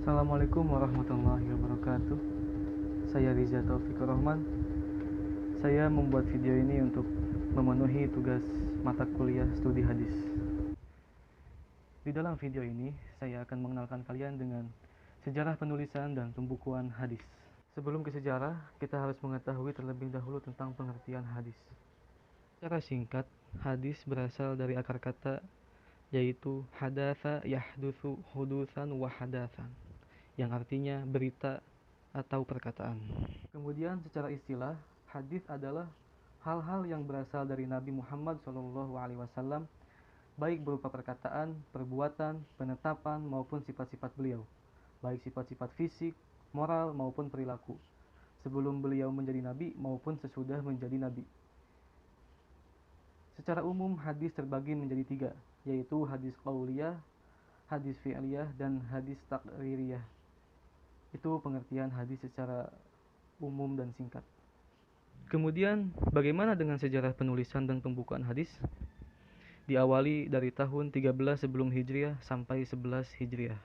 Assalamualaikum warahmatullahi wabarakatuh. Saya Riza Taufikur Rahman. Saya membuat video ini untuk memenuhi tugas mata kuliah studi hadis. Di dalam video ini, saya akan mengenalkan kalian dengan sejarah penulisan dan pembukuan hadis. Sebelum ke sejarah, kita harus mengetahui terlebih dahulu tentang pengertian hadis. Secara singkat, hadis berasal dari akar kata yaitu hadatsa yahdutsu hudusan wa hadatsan, yang artinya berita atau perkataan. Kemudian secara istilah, hadis adalah hal-hal yang berasal dari Nabi Muhammad SAW, baik berupa perkataan, perbuatan, penetapan maupun sifat-sifat beliau, baik sifat-sifat fisik, moral maupun perilaku, sebelum beliau menjadi nabi maupun sesudah menjadi nabi. Secara umum, hadis terbagi menjadi 3, yaitu hadis qauliyah, hadis fi'liyah, dan hadis taqririyah. Itu pengertian hadis secara umum dan singkat. Kemudian, bagaimana dengan sejarah penulisan dan pembukuan hadis? Diawali dari tahun 13 sebelum Hijriah sampai 11 Hijriah.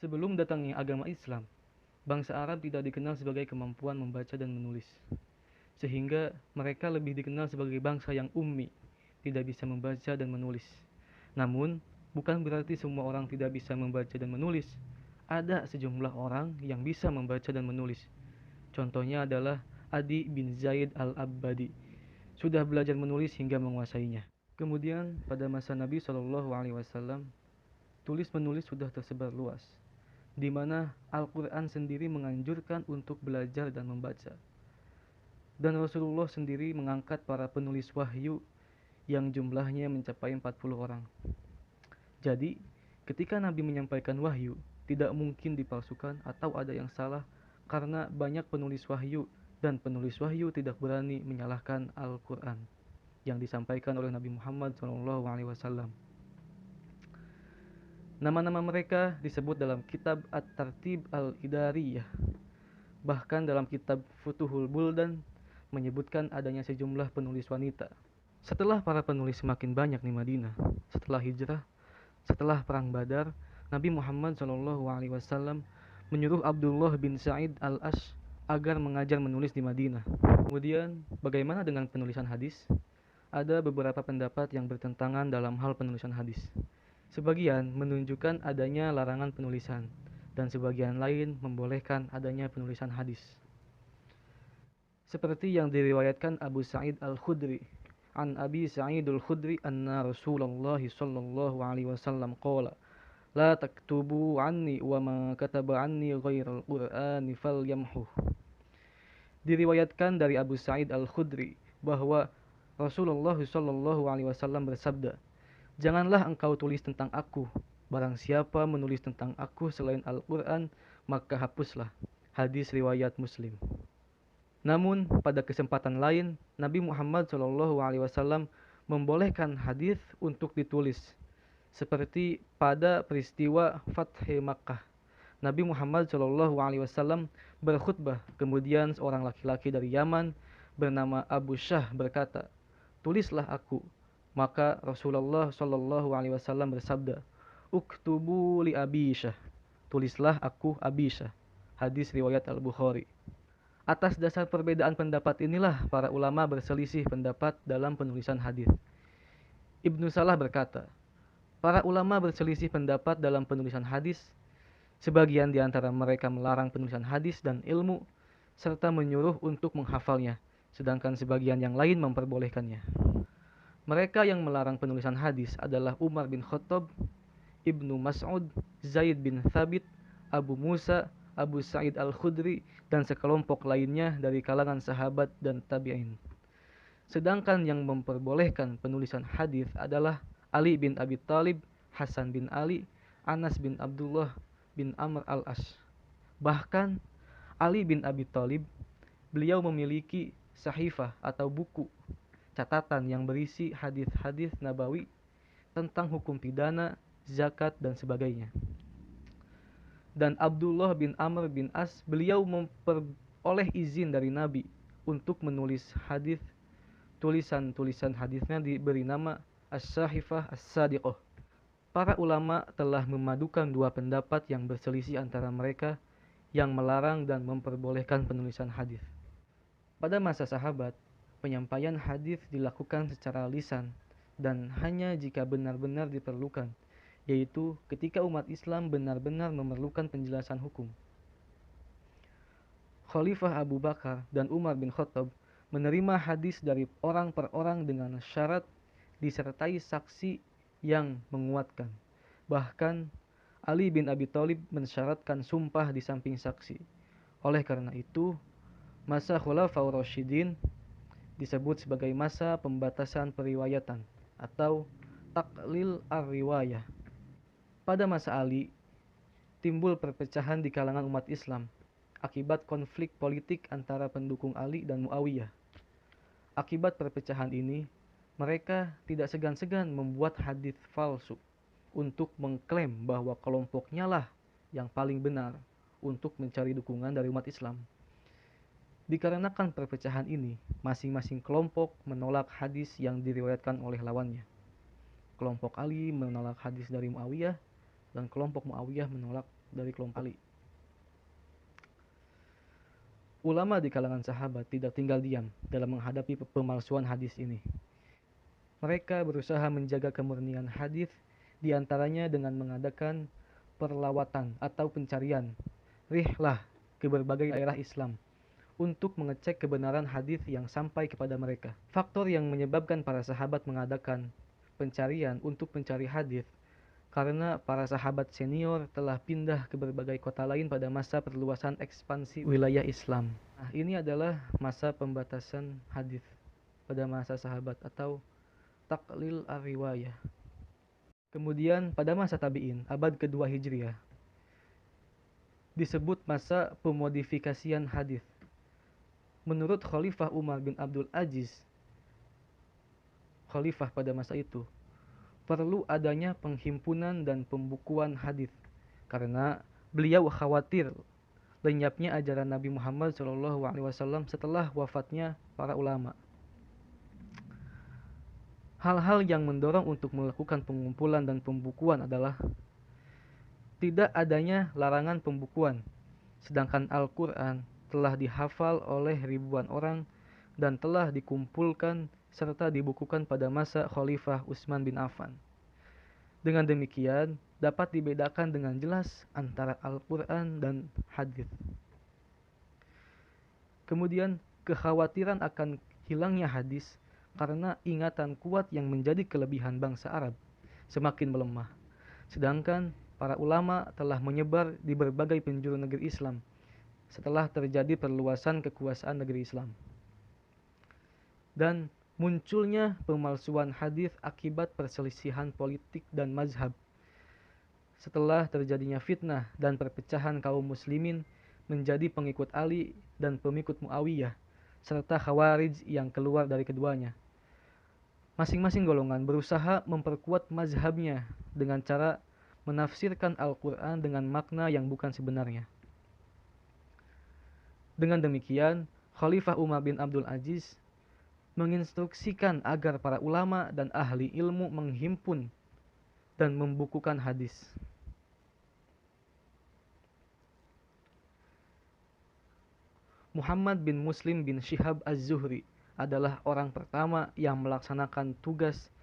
Sebelum datangnya agama Islam, bangsa Arab tidak dikenal sebagai kemampuan membaca dan menulis, sehingga mereka lebih dikenal sebagai bangsa yang ummi, tidak bisa membaca dan menulis. Namun, bukan berarti semua orang tidak bisa membaca dan menulis. Ada sejumlah orang yang bisa membaca dan menulis. Contohnya adalah Adi bin Zaid al-Abbadi, sudah belajar menulis hingga menguasainya. Kemudian pada masa Nabi SAW, tulis-menulis sudah tersebar luas, di mana Al-Quran sendiri menganjurkan untuk belajar dan membaca. Dan Rasulullah sendiri mengangkat para penulis wahyu yang jumlahnya mencapai 40 orang. Jadi, ketika Nabi menyampaikan wahyu, tidak mungkin dipalsukan atau ada yang salah karena banyak penulis wahyu, dan penulis wahyu tidak berani menyalahkan Al-Quran yang disampaikan oleh Nabi Muhammad SAW. Nama-nama mereka disebut dalam kitab At-Tartib Al-Idariyah. Bahkan dalam kitab Futuhul Buldan menyebutkan adanya sejumlah penulis wanita. Setelah para penulis semakin banyak di Madinah, setelah hijrah, setelah perang Badar, Nabi Muhammad SAW menyuruh Abdullah bin Sa'id al-Ash agar mengajar menulis di Madinah. Kemudian, bagaimana dengan penulisan hadis? Ada beberapa pendapat yang bertentangan dalam hal penulisan hadis. Sebagian menunjukkan adanya larangan penulisan, dan sebagian lain membolehkan adanya penulisan hadis. Seperti yang diriwayatkan Abu Sa'id al-Khudri, an Abi Sa'id al-Khudri anna Rasulullah sallallahu alaihi wasallam qala la taktubu anni wa ma kataba anni ghairal qur'ani falyamhu. Diriwayatkan dari Abu Sa'id al-Khudri bahwa Rasulullah sallallahu alaihi wasallam bersabda, "Janganlah engkau tulis tentang aku. Barang siapa menulis tentang aku selain Al-Qur'an, maka hapuslah." Hadis riwayat Muslim. Namun, pada kesempatan lain, Nabi Muhammad SAW membolehkan hadis untuk ditulis, seperti pada peristiwa Fathi Makkah. Nabi Muhammad SAW berkhutbah, kemudian seorang laki-laki dari Yaman bernama Abu Syah berkata, "Tulislah aku." Maka Rasulullah SAW bersabda, "Uktubu li Abi Syah." Tulislah aku Abi Syah. Hadis riwayat Al-Bukhari. Atas dasar perbedaan pendapat inilah para ulama berselisih pendapat dalam penulisan hadis. Ibnu Salah berkata, para ulama berselisih pendapat dalam penulisan hadis. Sebagian di antara mereka melarang penulisan hadis dan ilmu, serta menyuruh untuk menghafalnya, sedangkan sebagian yang lain memperbolehkannya. Mereka yang melarang penulisan hadis adalah Umar bin Khattab, Ibnu Mas'ud, Zaid bin Thabit, Abu Musa, Abu Sa'id al-Khudri, dan sekelompok lainnya dari kalangan sahabat dan tabi'in. Sedangkan yang memperbolehkan penulisan hadis adalah Ali bin Abi Thalib, Hasan bin Ali, Anas bin Abdullah bin Amr al-As. Bahkan Ali bin Abi Thalib, beliau memiliki sahifah atau buku catatan yang berisi hadis-hadis nabawi tentang hukum pidana, zakat, dan sebagainya. Dan Abdullah bin Amr bin As, beliau memperoleh izin dari Nabi untuk menulis hadis. Tulisan-tulisan hadisnya diberi nama As-Sahifah As-Sadiqah. Para ulama telah memadukan dua pendapat yang berselisih antara mereka yang melarang dan memperbolehkan penulisan hadis. Pada masa sahabat, penyampaian hadis dilakukan secara lisan dan hanya jika benar-benar diperlukan, yaitu ketika umat Islam benar-benar memerlukan penjelasan hukum. Khalifah Abu Bakar dan Umar bin Khattab menerima hadis dari orang per orang dengan syarat disertai saksi yang menguatkan. Bahkan Ali bin Abi Thalib mensyaratkan sumpah di samping saksi. Oleh karena itu, masa Khulafaur Rasyidin disebut sebagai masa pembatasan periwayatan atau taklil ar-riwayah. Pada masa Ali, timbul perpecahan di kalangan umat Islam akibat konflik politik antara pendukung Ali dan Muawiyah. Akibat perpecahan ini, mereka tidak segan-segan membuat hadis palsu untuk mengklaim bahwa kelompoknya lah yang paling benar untuk mencari dukungan dari umat Islam. Dikarenakan perpecahan ini, masing-masing kelompok menolak hadis yang diriwayatkan oleh lawannya. Kelompok Ali menolak hadis dari Muawiyah dan kelompok Muawiyah menolak dari kelompok Ali. Ulama di kalangan sahabat tidak tinggal diam dalam menghadapi pemalsuan hadis ini. Mereka berusaha menjaga kemurnian hadis, di antaranya dengan mengadakan perlawatan atau pencarian rihlah ke berbagai daerah Islam untuk mengecek kebenaran hadis yang sampai kepada mereka. Faktor yang menyebabkan para sahabat mengadakan pencarian untuk mencari hadis karena para sahabat senior telah pindah ke berbagai kota lain pada masa perluasan ekspansi wilayah Islam. Nah, ini adalah masa pembatasan hadis pada masa sahabat atau taklil ar-riwayah. Kemudian pada masa tabi'in, abad kedua Hijriah, disebut masa pemodifikasian hadis. Menurut Khalifah Umar bin Abdul Aziz, khalifah pada masa itu, perlu adanya penghimpunan dan pembukuan hadis karena beliau khawatir lenyapnya ajaran Nabi Muhammad SAW setelah wafatnya para ulama. Hal-hal yang mendorong untuk melakukan pengumpulan dan pembukuan adalah tidak adanya larangan pembukuan, sedangkan Al-Quran telah dihafal oleh ribuan orang dan telah dikumpulkan serta dibukukan pada masa Khalifah Utsman bin Affan. Dengan demikian, dapat dibedakan dengan jelas antara Al-Quran dan hadis. Kemudian, kekhawatiran akan hilangnya hadis karena ingatan kuat yang menjadi kelebihan bangsa Arab semakin melemah. Sedangkan para ulama telah menyebar di berbagai penjuru negeri Islam setelah terjadi perluasan kekuasaan negeri Islam. Dan munculnya pemalsuan hadis akibat perselisihan politik dan mazhab. Setelah terjadinya fitnah dan perpecahan kaum muslimin menjadi pengikut Ali dan pengikut Muawiyah serta Khawarij yang keluar dari keduanya. Masing-masing golongan berusaha memperkuat mazhabnya dengan cara menafsirkan Al-Quran dengan makna yang bukan sebenarnya. Dengan demikian, Khalifah Umar bin Abdul Aziz menginstruksikan agar para ulama dan ahli ilmu menghimpun dan membukukan hadis. Muhammad bin Muslim bin Shihab Az-Zuhri adalah orang pertama yang melaksanakan tugas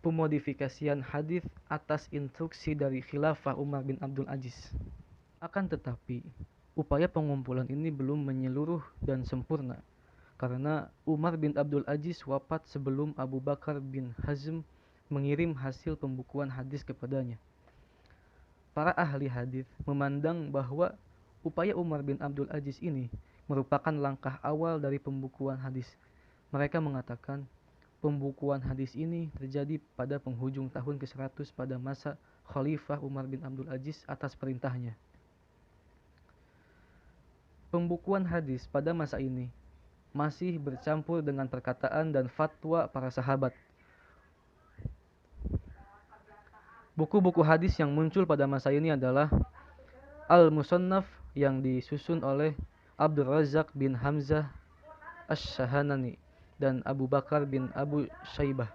pemodifikasian hadis atas instruksi dari Khilafah Umar bin Abdul Aziz. Akan tetapi, upaya pengumpulan ini belum menyeluruh dan sempurna karena Umar bin Abdul Aziz wafat sebelum Abu Bakar bin Hazm mengirim hasil pembukuan hadis kepadanya. Para ahli hadis memandang bahwa upaya Umar bin Abdul Aziz ini merupakan langkah awal dari pembukuan hadis. Mereka mengatakan pembukuan hadis ini terjadi pada penghujung tahun ke-100 pada masa Khalifah Umar bin Abdul Aziz atas perintahnya. Pembukuan hadis pada masa ini masih bercampur dengan perkataan dan fatwa para sahabat. Buku-buku hadis yang muncul pada masa ini adalah Al-Musannaf yang disusun oleh Abdul Razak bin Hamzah Ash-Shahanani dan Abu Bakar bin Abu Shaybah.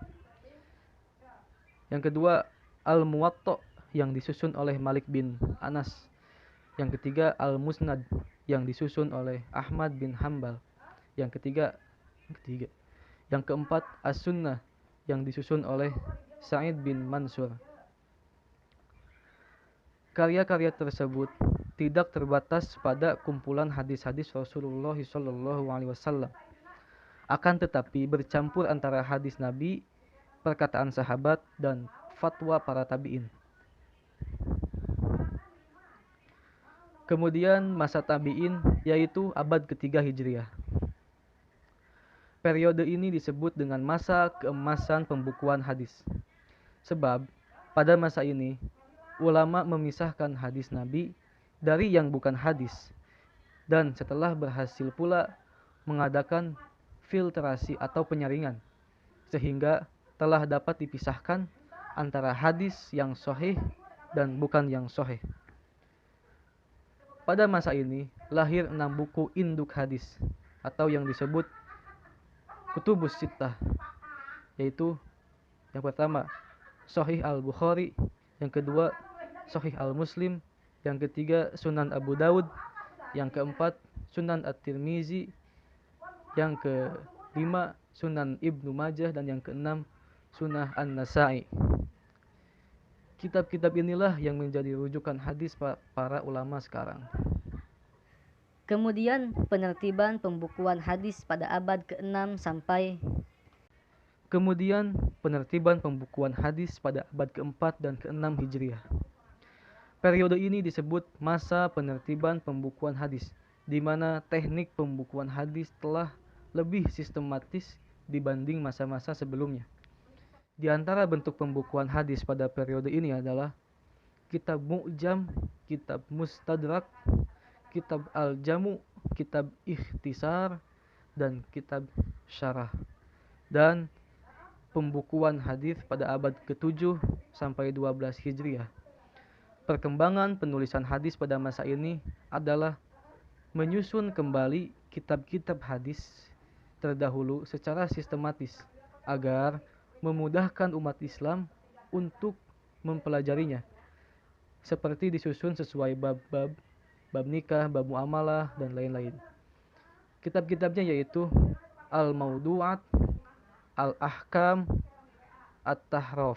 Yang kedua, Al-Muwatta yang disusun oleh Malik bin Anas. Yang ketiga Al-Musnad yang disusun oleh Ahmad bin Hambal. Yang ketiga, yang keempat As-Sunnah yang disusun oleh Sa'id bin Mansur. Karya-karya tersebut tidak terbatas pada kumpulan hadis-hadis Rasulullah SAW, akan tetapi bercampur antara hadis Nabi, perkataan sahabat, dan fatwa para tabi'in. Kemudian masa tabi'in, yaitu abad ketiga Hijriah. Periode ini disebut dengan masa keemasan pembukuan hadis. Sebab pada masa ini ulama memisahkan hadis Nabi dari yang bukan hadis, dan setelah berhasil pula mengadakan filtrasi atau penyaringan, sehingga telah dapat dipisahkan antara hadis yang sahih dan bukan yang sahih. Pada masa ini lahir 6 buku induk hadis atau yang disebut Kutubus Sittah, yaitu yang pertama Sahih Al-Bukhari, yang kedua Sahih Al-Muslim, yang ketiga Sunan Abu Daud, yang keempat Sunan At-Tirmizi, yang kelima Sunan Ibnu Majah, dan yang keenam Sunan An-Nasa'i. Kitab-kitab inilah yang menjadi rujukan hadis para ulama sekarang. Kemudian penertiban pembukuan hadis pada abad ke-6 sampai Kemudian penertiban pembukuan hadis pada abad ke-4 dan ke-6 Hijriah. Periode ini disebut masa penertiban pembukuan hadis, di mana teknik pembukuan hadis telah lebih sistematis dibanding masa-masa sebelumnya. Di antara bentuk pembukuan hadis pada periode ini adalah kitab Mu'jam, kitab Mustadrak, kitab Al-Jamu, kitab Ikhtisar, dan kitab Syarah. Dan pembukuan hadis pada abad ke-7 sampai 12 Hijriah. Perkembangan penulisan hadis pada masa ini adalah menyusun kembali kitab-kitab hadis terdahulu secara sistematis agar memudahkan umat Islam untuk mempelajarinya, seperti disusun sesuai bab-bab, bab nikah, bab muamalah, dan lain-lain. Kitab-kitabnya yaitu Al-Mawdu'at, Al-Ahkam, At-Tahraf.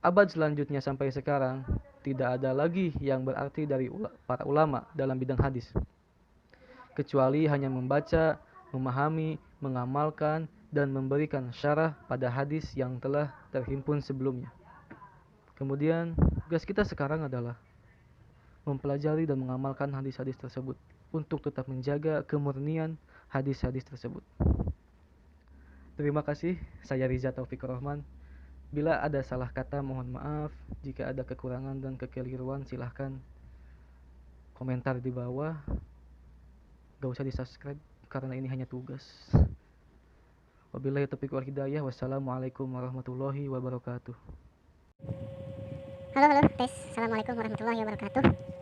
Abad selanjutnya sampai sekarang tidak ada lagi yang berarti dari para ulama dalam bidang hadis, kecuali hanya membaca, memahami, mengamalkan, dan memberikan syarah pada hadis yang telah terhimpun sebelumnya. Kemudian tugas kita sekarang adalah mempelajari dan mengamalkan hadis-hadis tersebut untuk tetap menjaga kemurnian hadis-hadis tersebut. Terima kasih, saya Riza Taufik Rahman. Bila ada salah kata mohon maaf, jika ada kekurangan dan kekeliruan silahkan komentar di bawah. Gak usah di subscribe karena ini hanya tugas. Wabillahi taufiq wal hidayah. Wassalamualaikum warahmatullahi wabarakatuh. Halo, tes. Assalamualaikum warahmatullahi wabarakatuh.